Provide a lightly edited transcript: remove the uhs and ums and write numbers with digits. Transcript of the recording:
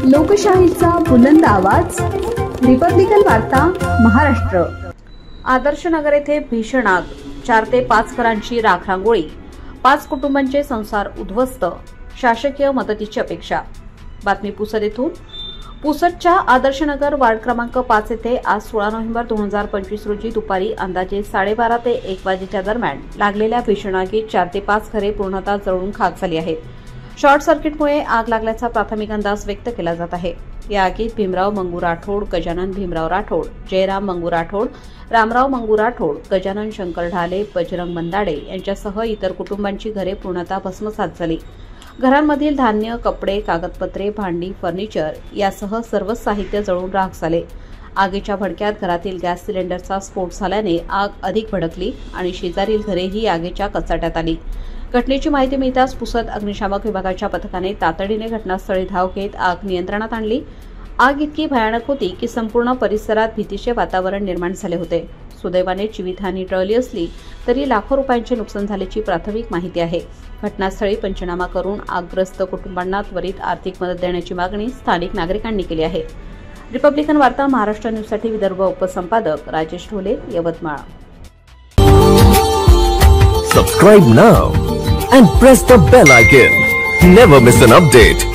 लोकशाहीचा बुलंद आवाज, रिपब्लिकन वार्ता महाराष्ट्र। आदर्श नगर येथे भीषण आग, 4 ते 5 घरांची राखरांगोळी, 5 कुटुंबांचे संसार उद्ध्वस्त, शासकीय मदतीची अपेक्षा। बातमी पुसद येथून। पुसदच्या आदर्श नगर वार्ड क्रमांक 5 येथे आज 16 नोव्हेंबर 2025 रोजी दुपारी अंदाजे 12:30 ते 1 वाजेच्या दरम्यान लागलेल्या भीषण आगीत 4 ते 5 घरे पूर्णतः जळून खाक झाली आहेत। शॉर्ट सर्किटमुळे आग लागल्याचा प्राथमिक अंदाज व्यक्त केला जात आहे। या आगीत भीमराव मंगू राठोड, गजानन भीमराव राठोड, जयराम मंगू राठोड, रामराव मंगू राठोड, गजानन शंकर ढाले, बजरंग मंदाडे यांच्यासह इतर कुटुंबांची घरे पूर्णतः भस्मसात झाली। घरांमधील धान्य, कपडे, कागदपत्रे, भांडी, फर्निचर यासह सर्वच साहित्य जळून राख झाले। आगीच्या भडक्यात घरातील गॅस सिलेंडरचा स्फोट झाल्याने आग अधिक भडकली आणि शेजारील घरेही आगीच्या कचाट्यात आली। घटनेची माहिती मिळताच पुसद अग्निशामक विभागाच्या पथकाने तातडीने घटनास्थळी धाव घेत आग नियंत्रणात आणली। आग इतकी भयानक होती की संपूर्ण परिसरात भीतीचे वातावरण निर्माण झाले होते। सुदैवाने जीवितहानी टळली असली तरी लाखो रुपयांचे नुकसान झाल्याची प्राथमिक माहिती आहे। घटनास्थळी पंचनामा करून आगग्रस्त कुटुंबांना त्वरित आर्थिक मदत देण्याची मागणी स्थानिक नागरिकांनी केली आहे। रिपब्लिकन वार्ता महाराष्ट्र न्यूजसाठी Vidarbha उपसंपादक Rajesh Dhole, Yavatmal. Subscribe now and press the bell icon. Never miss an update.